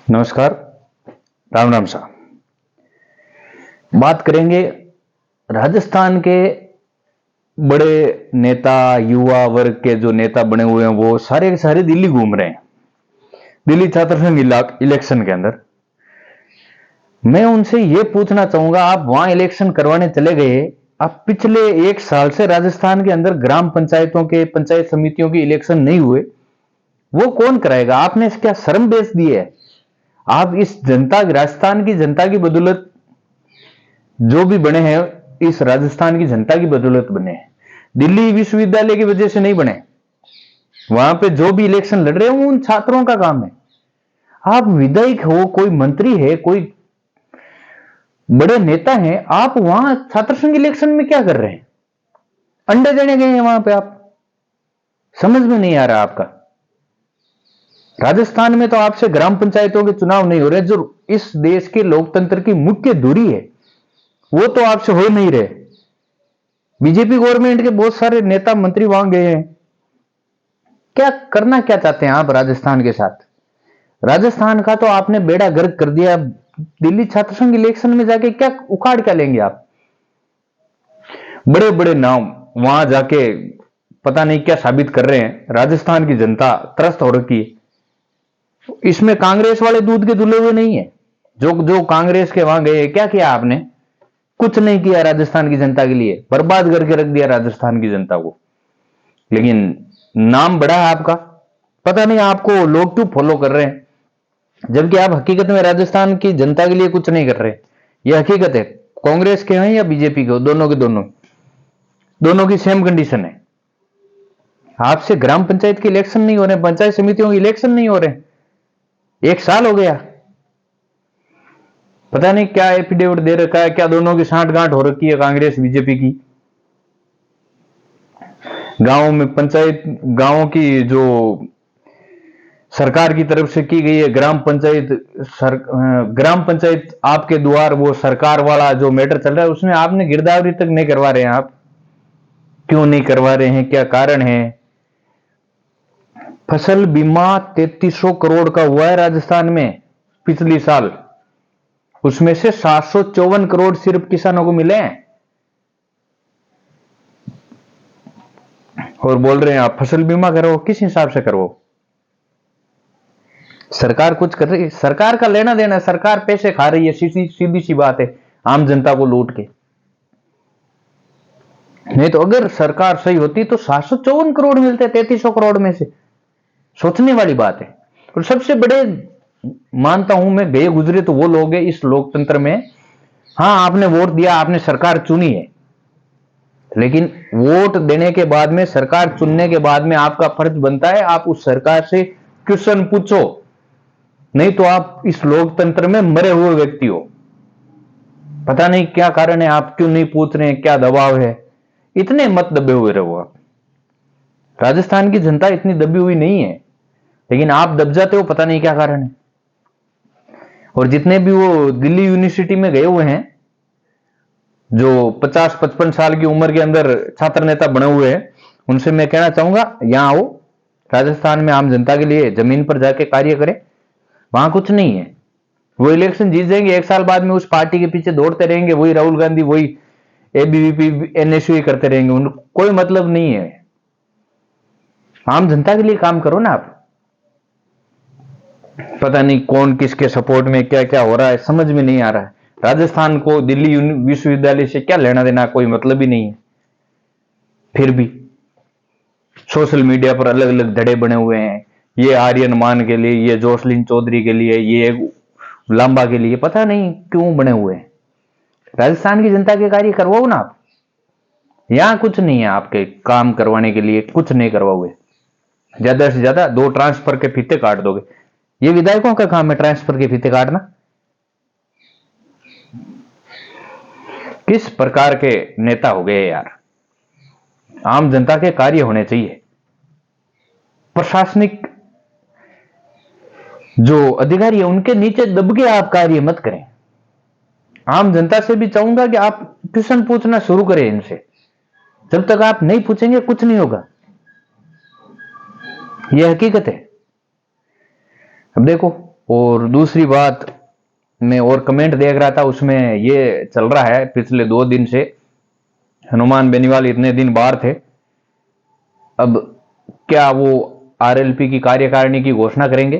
नमस्कार। राम राम सा। बात करेंगे राजस्थान के बड़े नेता, युवा वर्ग के जो नेता बने हुए हैं वो सारे के सारे दिल्ली घूम रहे हैं। दिल्ली छात्र संघ इलेक्शन के अंदर मैं उनसे ये पूछना चाहूंगा, आप वहां इलेक्शन करवाने चले गए, आप पिछले 1 साल से राजस्थान के अंदर ग्राम पंचायतों के, पंचायत समितियों की इलेक्शन नहीं हुए, वो कौन कराएगा? आपने क्या शर्म बेच दी है? आप इस जनता, राजस्थान की जनता की बदौलत जो भी बने हैं, इस राजस्थान की जनता की बदौलत बने हैं। दिल्ली विश्वविद्यालय की वजह से नहीं बने। वहां पे जो भी इलेक्शन लड़ रहे हैं वो उन छात्रों का काम है। आप विधायक हो, कोई मंत्री है, कोई बड़े नेता हैं, आप वहां छात्र संघ इलेक्शन में क्या कर रहे हैं? अंडे देने गए हैं वहां पे आप? समझ में नहीं आ रहा आपका। राजस्थान में तो आपसे ग्राम पंचायतों के चुनाव नहीं हो रहे, जो इस देश के लोकतंत्र की मुख्य धुरी है वो तो आपसे हो नहीं रहे। बीजेपी गवर्नमेंट के बहुत सारे नेता मंत्री वहां गए हैं। क्या करना क्या चाहते हैं आप राजस्थान के साथ? राजस्थान का तो आपने बेड़ा गर्क कर दिया। दिल्ली छात्र संघ इलेक्शन में जाके क्या उखाड़ क्या लेंगे आप? बड़े बड़े नाम वहां जाके पता नहीं क्या साबित कर रहे हैं। राजस्थान की जनता त्रस्त हो रखी है। इसमें कांग्रेस वाले दूध के धुले हुए नहीं है। जो जो कांग्रेस के वहां गए, क्या किया आपने? कुछ नहीं किया राजस्थान की जनता के लिए, बर्बाद करके रख दिया राजस्थान की जनता को। लेकिन नाम बड़ा है आपका, पता नहीं आपको लोग क्यों फॉलो कर रहे हैं, जबकि आप हकीकत में राजस्थान की जनता के लिए कुछ नहीं कर रहे। यह हकीकत है। कांग्रेस के हैं या बीजेपी के हो, दोनों के दोनों की सेम कंडीशन है। आपसे ग्राम पंचायत के इलेक्शन नहीं हो रहे, पंचायत समितियों के इलेक्शन नहीं हो रहे। 1 साल हो गया। पता नहीं क्या एफिडेविट दे रखा है, क्या दोनों की सांठगांठ हो रखी है कांग्रेस बीजेपी की। गांवों में पंचायत, गांवों की जो सरकार की तरफ से की गई है ग्राम पंचायत, ग्राम पंचायत आपके द्वार, वो सरकार वाला जो मैटर चल रहा है उसमें आपने गिरदावरी तक नहीं करवा रहे हैं। आप क्यों नहीं करवा रहे हैं? क्या कारण है? फसल बीमा 3300 करोड़ का हुआ है राजस्थान में पिछली साल। उसमें से 754 करोड़ सिर्फ किसानों को मिले हैं। और बोल रहे हैं आप फसल बीमा करो। किस हिसाब से करो? सरकार कुछ कर रही है? सरकार का लेना देना, सरकार पैसे खा रही है, सीधी सीधी सी बात है, आम जनता को लूट के। नहीं तो अगर सरकार सही होती तो 754 करोड़ मिलते 3300 करोड़ में से। सोचने वाली बात है। और सबसे बड़े मानता हूं मैं, गए गुजरे तो वो लोग हैं इस लोकतंत्र में। हां, आपने वोट दिया, आपने सरकार चुनी है, लेकिन वोट देने के बाद में, सरकार चुनने के बाद में आपका फर्ज बनता है आप उस सरकार से क्वेश्चन पूछो। नहीं तो आप इस लोकतंत्र में मरे हुए व्यक्ति हो। पता नहीं क्या कारण है, आप क्यों नहीं पूछ रहे हैं? क्या दबाव है? इतने मत दबे हुए रहो आप। राजस्थान की जनता इतनी दबी हुई नहीं है, लेकिन आप दब जाते हो, पता नहीं क्या कारण है। और जितने भी वो दिल्ली यूनिवर्सिटी में गए हुए हैं, जो 50-55 साल की उम्र के अंदर छात्र नेता बने हुए हैं, उनसे मैं कहना चाहूंगा, यहां आओ, राजस्थान में आम जनता के लिए जमीन पर जाके कार्य करें। वहां कुछ नहीं है। वो इलेक्शन जीत जाएंगे, 1 साल बाद में उस पार्टी के पीछे दौड़ते रहेंगे, वही राहुल गांधी, वही एबीवीपी, एनएसयू करते रहेंगे। उनको कोई मतलब नहीं है। आम जनता के लिए काम करो ना आप। पता नहीं कौन किसके सपोर्ट में क्या क्या हो रहा है, समझ में नहीं आ रहा है। राजस्थान को दिल्ली विश्वविद्यालय से क्या लेना देना, कोई मतलब ही नहीं है। फिर भी सोशल मीडिया पर अलग अलग धड़े बने हुए हैं। ये आर्यन मान के लिए, ये जोसलिन चौधरी के लिए, ये लांबा के लिए, पता नहीं क्यों बने हुए हैं। राजस्थान की जनता के कार्य करवाओ ना आप। यहां कुछ नहीं है आपके काम करवाने के लिए, कुछ नहीं करवाओगे। ज्यादा से ज्यादा 2 ट्रांसफर के फीते काट दोगे। ये विधायकों का काम है, ट्रांसफर के फीते काटना। किस प्रकार के नेता हो गए यार। आम जनता के कार्य होने चाहिए। प्रशासनिक जो अधिकारी है उनके नीचे दब के आप कार्य मत करें। आम जनता से भी चाहूंगा कि आप क्वेश्चन पूछना शुरू करें इनसे। जब तक आप नहीं पूछेंगे कुछ नहीं होगा। यह हकीकत है। अब देखो, और दूसरी बात, मैं और कमेंट देख रहा था, उसमें ये चल रहा है पिछले 2 दिन से, हनुमान बेनीवाल इतने दिन बाहर थे, अब क्या वो आरएलपी की कार्यकारिणी की घोषणा करेंगे?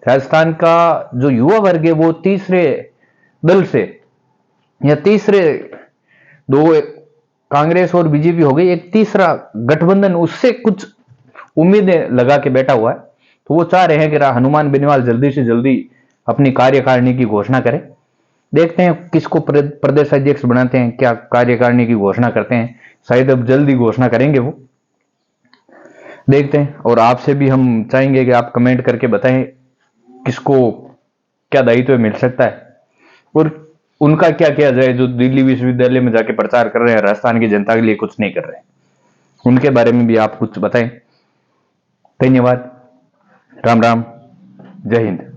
राजस्थान का जो युवा वर्ग है वो तीसरे दल से, या तीसरे दो, कांग्रेस और बीजेपी हो गई, एक तीसरा गठबंधन, उससे कुछ उम्मीदें लगा के बैठा हुआ है। तो वो चाह रहे हैं कि हनुमान बेनीवाल जल्दी से जल्दी अपनी कार्यकारिणी की घोषणा करें। देखते हैं किसको प्रदेश अध्यक्ष बनाते हैं, क्या कार्यकारिणी की घोषणा करते हैं, शायद अब जल्दी घोषणा करेंगे वो, देखते हैं। और आपसे भी हम चाहेंगे कि आप कमेंट करके बताएं किसको क्या दायित्व मिल सकता है, और उनका क्या किया जाए जो दिल्ली विश्वविद्यालय में जाके प्रचार कर रहे हैं, राजस्थान की जनता के लिए कुछ नहीं कर रहे हैं, उनके बारे में भी आप कुछ बताएं। धन्यवाद। राम राम। जय हिंद।